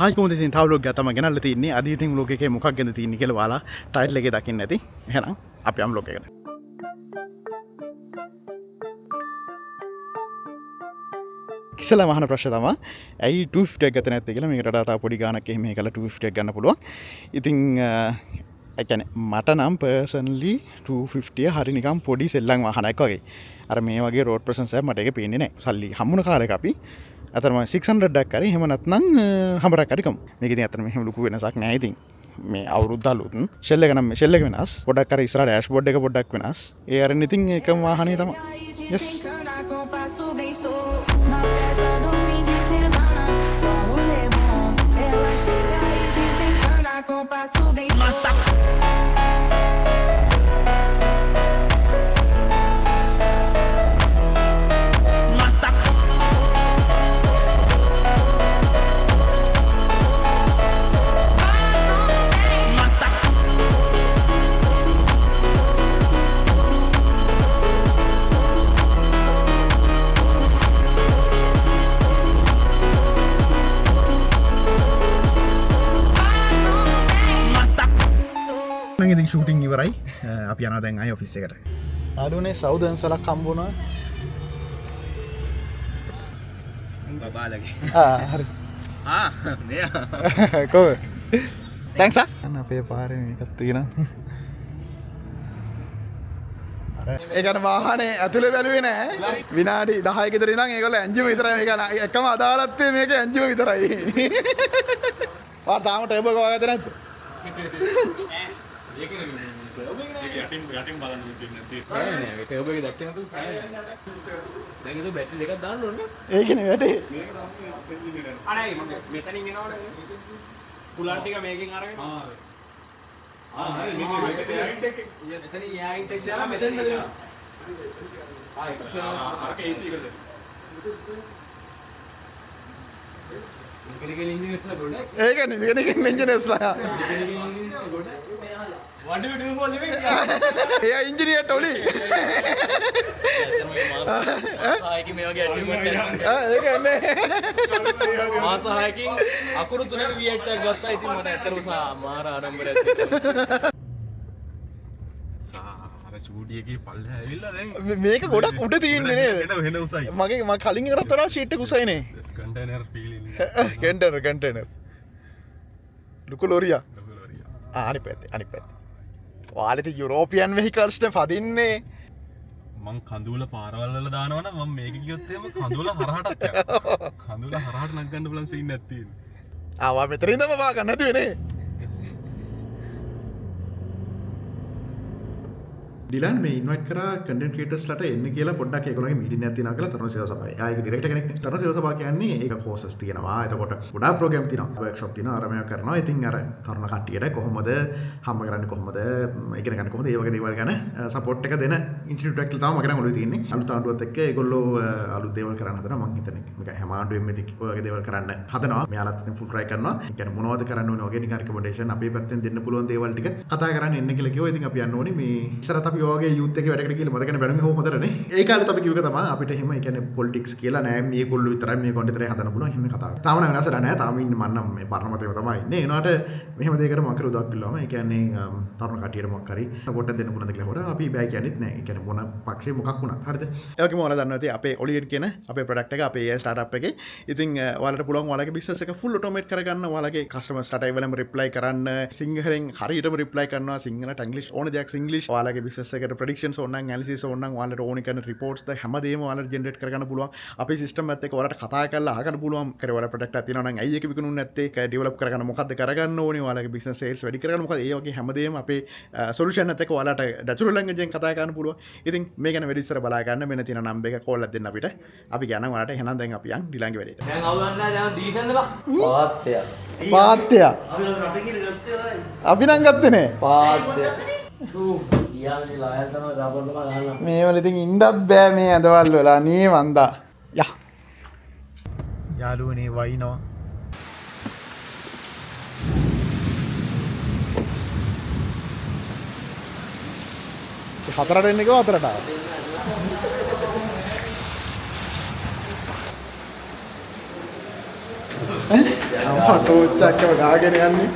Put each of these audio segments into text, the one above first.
Hi කොහොමද ඉතින් තව vlog එකක් තමයි ගෙනල්ලා තින්නේ. අද ඉතින් vlog එකේ මොකක් ගැනද තින්නේ කියලා ඔයාලා ටයිටල් එකේ දකින්න ඇති. එහෙනම් අපි යමු vlog එකට. ඉස්සෙල්ලාම අහන ප්‍රශ්න තමයි ඇයි 250 එකක් ගත්තේ නැත්තේ කියලා. මේකට වඩා තව පොඩි ගාණක් එහෙම එකලා 250 එකක් ගන්න පුළුවන්. ඉතින් ඒ කියන්නේ මට නම් පර්සනලි 250 හරි නිකන් පොඩි සෙල්ලම් වාහනයක් වගේ. අර මේ වගේ රෝඩ් ප්‍රසන්ස් එකක් මට ඒක පේන්නේ නැහැ. සල්ලි හම්බුන කාලෙක අපි අතරම 600ක් කරේ එහෙම නැත්නම් හම්බරක් හරි කමු. මේක ඉතින් අතන මෙහෙම ලොකු වෙනසක් නැහැ ඉතින්. මේ අවුරුද්ද අලුත් ෂෙල් එක නම් ෂෙල් එක වෙනස්. පොඩ්ඩක් අර ඉස්සරහ ඩෑෂ්බෝඩ් එක පොඩ්ඩක් වෙනස්. ඒ අරින් ඉතින් එකම වාහනේ තමයි. yes ඉතින් ෂූටින් ඉවරයි. අපි යනවා දැන් ආයේ ඔෆිස් එකට. ආලුනේ සවුදර්න් සලක් හම්බ වුණා. බබාලගේ. හරි. මෙයා. කොහොමද? තැන්ක්ස් ආ. අන්න අපේ පාරේ මේකක් තියෙනවා. ඒ කියන්නේ වාහනේ ඇතුලේ බැලුවේ නෑ. විනාඩි 10ක විතර ඉඳන් ඒගොල්ලෝ එන්ජිම විතරයි මේක එකම අදාළත්වයේ මේක එන්ජිම විතරයි. වා තාම ටර්බෝ එක වගේ නැද්ද? ඒක යටින් බලන්න විදිහක් නැති. නෑ ඒක ටර්බෝ එක දැක්කේ නැතුව දැන් ඒක බැටරි දෙකක් දාන්න ඕනේ. ඒකනේ වැටේ. අනේ මෙතනින් එනවනේ. කුලන් ටික මේකෙන් අරගෙන. හරි මේක එතන යායින් ටෙක් දාලා මෙතෙන් දෙනවා. අරක AC එකට දෙන්න. මෙකනිකල් ඉන්ජිනියර්ස්ලා ගොඩ. ඒකනේ mechanical ඉන්ජිනියර්ස්ලා. what do you do for living? එයා ඉන්ජිනියර් ටොලි. මාසායකින් මේ වගේ අචීව්මන්ට් එකක්. ඒකනේ. මාසායකින් අකුරු 3ක V8 එකක් ගත්තා. ඉතින් මට ඇත්තටම මාර ආඩම්බරයක් තිබුණා. අර චූඩියගේ පල්ලෙහා ඇවිල්ලා දැන් මේක ගොඩක් උඩ තියෙන්නේ නේද? වෙන උසයි. මම කලින් එකටත් වඩා ෂීට් එක උසයිනේ. Container feeling. කන්ටේනර්. ලොකු ලෝරියා. අනිත් පැත්තේ. ඔයාලට යුරෝපියන් වෙහිකල්ස් නේ පදින්නේ. මං කඳුල පාරවල් වල දානවනම් මම මේක ගියොත් එහෙම කඳුල හරහටත් යනවා. කඳුල හරහට නගන්න බලන් සීන් එකක් තියෙනවා. ආවා මෙතන ඉඳන්ම වා ගන්න නැති වෙන්නේ. ඩිලන් මේ ඉන්වයිට් කරා කන්ටෙන්ට් ක්‍රියේටර්ස්ලාට එන්න කියලා පොඩ්ඩක් ඒගොල්ලෝගේ මීටින් එකක් තියෙනවා කියලා තරුණ සේවා සභාවේ. ආ ඒක ඩිරෙක්ටර් කෙනෙක් නේ. තරුණ සේවා සභාව කියන්නේ ඒක කෝසස් තියෙනවා. එතකොට ගොඩාක් ප්‍රෝග්‍රෑම් තියෙනවා. වර්ක්ෂොප් තියෙනවා. අර මේවා කරනවා. ඉතින් අර තරුණ කට්ටියට කොහොමද හම්බ කරන්නේ කොහොමද ඉගෙන ගන්න කොහොමද ඒ වගේ දේවල් ගැන සපෝට් එක දෙන ඉන්ස්ටිටියුට් එකක් තමයි මගේ නම් ඔළුවේ තියෙන්නේ. අලුත් ආණ්ඩුවත් එක්ක ඒගොල්ලෝ අලුත් දේවල් කරන්න හදනවා. මං හිතන්නේ මේක හැම ආණ්ඩුවෙම ඉතින් ඔය වගේ දේවල් කරන්න හදනවා. මෙයාලත් ඉතින් ෆුල් ට්‍රයි කරනවා. ඒ කියන්නේ මොනවද කරන්න ඕනේ වගේ නිකන් රිකමෙන්ඩේෂන් අපේ පැත්තෙන් දෙන්න පුළුවන් දේවල් ටික කතා කරන්න එන්න කියලා කිව්වා. ඉතින් අපි යන්න ඕනේ මේ ඉස්සරහට අපි ඔය වගේ යූත් එකේ කියලා මතකනේ බැලුවේ හොඳටනේ. ඒ කාලේත් අපි කිව්වක තමයි අපිට එහෙම ඒ කියන්නේ පොලිටික්ස් කියලා නෑ මේගොල්ලෝ විතරයි මේ කොණ්ඩේ විතරයි හදන්න පුළුවන් එහෙම කතාවක්. තාම නම් වෙනසක් නෑ. තාම ඉන්නේ මම නම් මේ පරණමතේව තමයි ඉන්නේ. ඒනවාට මෙහෙම දෙයකට මම කර උදව් කළාම ඒ කියන්නේ තරුණ කටියට මොකක් හරි සපෝට් එකක් දෙන්න පුළුවන්ද කියලා හොර අපි බෑ කියන්නේත් නෑ. ඒ කියන්නේ මොන පක්ෂේ මොකක් වුණත් හරිද? ඒ වගේම ඔයාලා දන්නවා ඉතින් අපේ ඔලියට් කියන අපේ ප්‍රොඩක්ට් එක අපේ ස්ටාර්ට්අප් එකේ ඉතින් ඔයාලට පුළුවන් ඔයාලගේ බිස්නස් එක ෆුල් ඔටෝමේට් කරගන්න. ඔයාලගේ කස්ටමර්ස්ලාට ඒවලම රිප්ලයි කරන්න. සිංහලෙන් හරියටම රිප්ලයි කරනවා. සිංහලට ඉංග්‍රීසි ඕන දෙයක් ඉංග්‍රීසි. ඔයාලගේ බිස්නස් එකට ප්‍රෙඩික්ෂන්ස් ඕන නම් ඇනලිසිස් ඕන නම් ඔයාලට ඕනි කරන රිපෝට්ස් ද හැමදේම ඔයාලට ජෙනරේට් කරගන්න පුළුවන්. අපේ සිස්ටම් එකත් එක්ක ඔයාලට කතා කරලා අහගන්න පුළුවන්. කරේ ඔයාලා ප්‍රොඩක්ට් එකක් තියෙනවා නම් ඇයි ඒක විකුණුන්නේ නැත්තේ? ඒක ඩෙවලොප් කරගන්න මොකද්ද කරගන්න ඕනේ? ඔයාලගේ බිස්නස් සේල්ස් වැඩි කරගන්න මොකද? ඒ වගේ හැමදේම අපේ සොලියුෂන් එකත් එක්ක ඔයාලට නැචරල් ලැන්ග්වේජ් එකෙන් කතා කරන්න පුළුවන්. ඉතින් මේ ගැන වැඩි ඉස්සර බලා ගන්න මෙන්න තියෙන නම්බර් එක කෝල් එකක් දෙන්න අපිට. අපි කියනවා ඔයාලට එහෙනම් දැන් අපි යන් ඩිලන්ගේ වැඩේට. දැන් අවුලන්නේ දැන් දීසන්න බා. පාත්‍ය. අපි නම් ගත්තේ නේ. පාත්‍ය. මේවල ඉතින් ඉන්නත් බෑ මේ ඇදවල් වෙලා නේ වන්දා. යා. යාළුවනේ වයින්නවා. හතරට එන්න කිව්වා හතරට ආවා. ඈ ටෝච් එකක් ගාගෙන යන්නේ.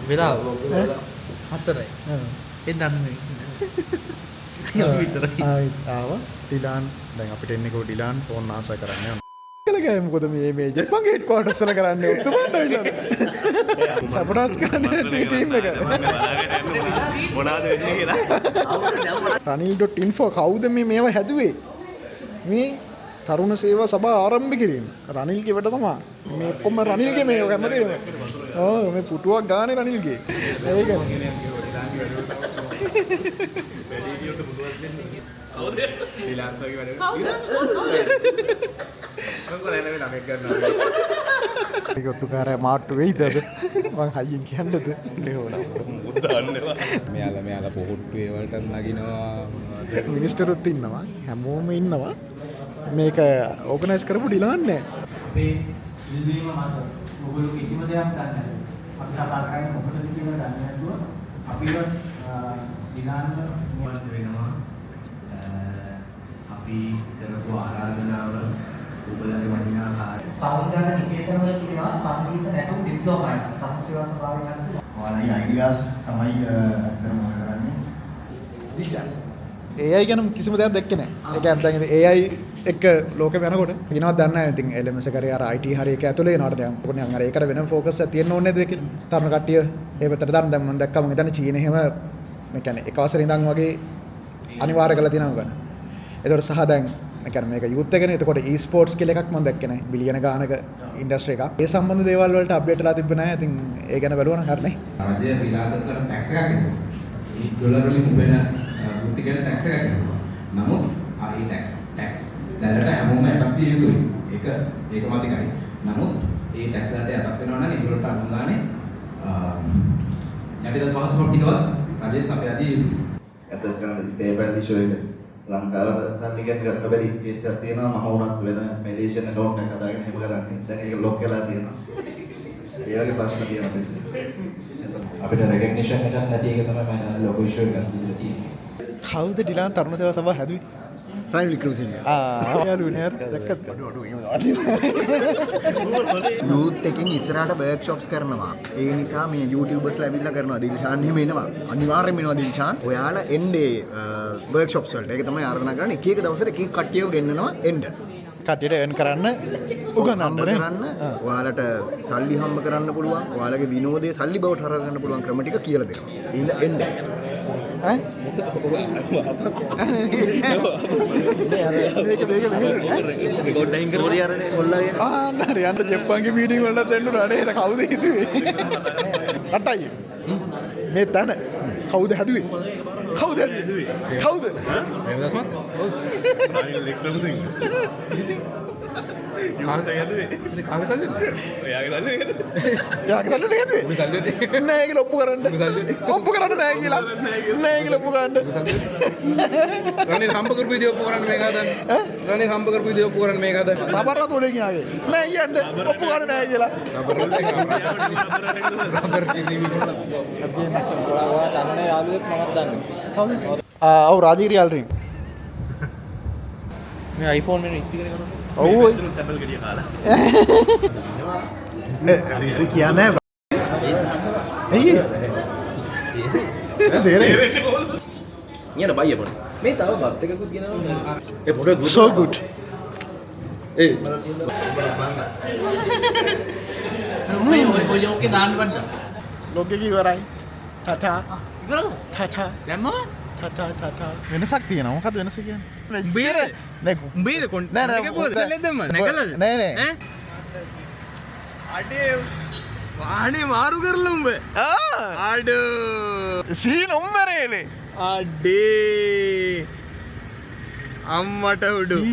වෙලාව 4යි. ඒ දන්නේ. ආවා ඩිලාන් දැන් අපිට එන්නේ කො ඩිලාන් ෆෝන් ආසයි කරන්නේ යනවා. කියලා ගෑ මොකද මේ ජපන් හෙඩ් ක්වාටර්ස් වල කරන්නේ ඔත්තුමන්ට ඇවිල්ලා. සපෝට් කරන්නේ ටීම් එක. මොනවද වෙන්නේ කියලා. ranil.info කවුද මේව හැදුවේ? මේ තරුණ සේවා සභාව ආරම්භ කිරීම. රනිල්ගේ වැඩ තමයි. මේ ඔක්කොම රනිල්ගේ මේ හැමදේම. ඔව් මේ පුටුවක් ගානේ රනිල්ගේ. ඒකනේ. ඒක ඔත්තුකාරය මාට්ටු වෙයිද මං හයියෙන් කියන්නද මෙයාලා පොහොට්ටුවේ වලට නගිනවා මිනිස්ටරුත් ඉන්නවා හැමෝම ඉන්නවා මේක ඕගනයිස් කරපු ඩිලාන් නෑ අපේ සිල්වීම මත ඔයගොල්ලෝ කිසිම දෙයක් දන්නේ නැහැ. අපි කතා කරන්නේ මොකටද කියලා දන්නේ නැතුව අපිව ඩිලාන්ට මොකද වෙනවා? අපි කරපු ආරාධනාව ඔයගොල්ලන්ගේ වටිනාකාරය සෞන්දර්ය නිකේතන වල කියනවා සංගීත නැටුම් ඩිප්ලෝමා එක. තම සේවා සභාවෙන් යනවා. ඔයාලගේ අයිඩියාස් තමයි අත්‍තරම කරන්නේ. දිචා AI ගැන කිසිම දෙයක් දැක්කේ නැහැ. ඒක අත්දැකීම AI එක ලෝකෙ වෙනකොට ඉනවත් දන්නේ නැහැ. ඉතින් LMS කරේ අර IT හරිය එක ඇතුලේ එනවට දැන් මොකද අර ඒකට වෙනම ફોකස් එකක් තියෙන්න ඕනේ නේද කියලා. තරණ කට්ටිය ඒ පැත්තට දාන්න දැන් මම දැක්කම හිතන්නේ චීනෙ එහෙම මේ කියන්නේ එක අවසරේ ඉඳන් වගේ අනිවාර්ය කරලා තියෙනවා ගන්න. ඒතකොට සහ දැන් ඒ කියන්නේ මේක යූත් එකනේ. එතකොට e-sports කියලා එකක් මම දැක්කේ නැහැ. බිලියන ගානක ඉන්ඩස්ට්‍රි එකක්. ඒ සම්බන්ධ දේවල් වලට අප්ඩේට් වෙලා තිබ්බේ නැහැ. ඉතින් ඒ ගැන බලුවා නම් හරිනේ. රජය විලාසස් වල ටැක්ස් එකක් ගෙවනවා. ඩොලර් වලින් උපයන වෘත්ති ගැන ටැක්ස් එකක් ගෙවනවා. නමුත් ආයි ටැක්ස් දැනට හැමෝම යටත් විය යුතුයි. ඒක මතිකයි. නමුත් ඒ ටැක්ස් වලට යටත් වෙනවා නම් ඒගොල්ලන්ට අනුගානේ යටිදල් පහසුකම් ටිකවත් රජයෙන් සපයා දිය යුතුයි. ඇඩ්‍රස් කරන PayPal ඉෂුව එක ලංකාවට සල්ලි ගන්න බැරි කේස් එකක් තියෙනවා. මම වුණත් වෙන මැලේසියන් account එකක් හදාගෙන එහෙම කරන්නේ. දැන් ඒක ලොක් වෙලා තියෙනවා. ඒ වගේ ප්‍රශ්න තියෙනවා. අපිට රෙකග්නිෂන් එකක් නැති එක තමයි මම ලොකු ඉෂුව එකක් විදිහට තියෙන්නේ. කවුද ඩිලාන් තරුණ සේවා සභාව හැදුවේ? රනිල් වික්‍රමසිංහ. යාළුවනේ යාර දැක්කත් යූත් එකකින් ඉස්සරහට වර්ක්ෂොප්ස් කරනවා. ඒ නිසා මේ YouTubers ඇවිල්ලා කරනවා. දිල්ෂාන් එහෙම එනවා. අනිවාර්යෙන්ම එනවා දිල්ෂාන්. ඔයාලා එන්නේ වර්ක්ෂොප්ස් වලට. ඒක තමයි ආරාධනා කරන්නේ. එක දවසට එක කට්ටියව ගෙන්නනවා එන්න. කට්ටියට එන් කරන්න උගන්වන්න කරන්න. ඔයාලට සල්ලි හම්බ කරන්න පුළුවන්. ඔයාලගේ විනෝදයේ සල්ලි බවට හරව ගන්න පුළුවන් ක්‍රම ටික කියලා දෙනවා. ඉතින් එන්න. ඈ යන්න ජප්පන්ගේ මීටින් වලට දෙන්න රණේ කවුද හිතුවේ රටයි මේ තන කවුද හැදුවේ කවුද ඔප්පු කරන්න නෑ කියලා ඔප්පු කරන්න රනිල් හම්බ කරපු විදිය ඔප්පු කරන්න මේක හදන්න. රනිල් හම්බ කරපු විදිය ඔප්පු කරන්න මේක හදන්න. රබර් රතුලෙන් ආවේ නෑ කියන්නේ ඔප්පු කරන්න නෑ කියලා රබර් කිවි ඔයා දන්නේ යාළුවෙක් මමත් දන්නේ. ඔව් රාජීරි යාල්රින් මේ iPhone එක ඉස්ති කරේ කරනවා. ඔව් ටැබල් ගෙඩිය කාලා. කියන්නේ ඇයි නියන බයිය පොඩ. මේ තව බත් එකකුත් ගෙනවා. ඒ පොඩ so good මේ ඔය ලෝකේ දාන්න වඩා. ලෝකෙක ඉවරයි ටටා ඉවරද? ටටා දැම්මම ටටා වෙනසක් තියෙනවා මොකක්ද වෙනස කියන්නේ උඹේද නෑ උඹේද කොන්ට් එක පොල් සෙල්ලෙන් දැම්මද නැකලද නෑ ඈ අඩේ වාහනේ මාරු කරලා උඹ අඩෝ සීන උම්බරේනේ අඩේ අම්මට උඩු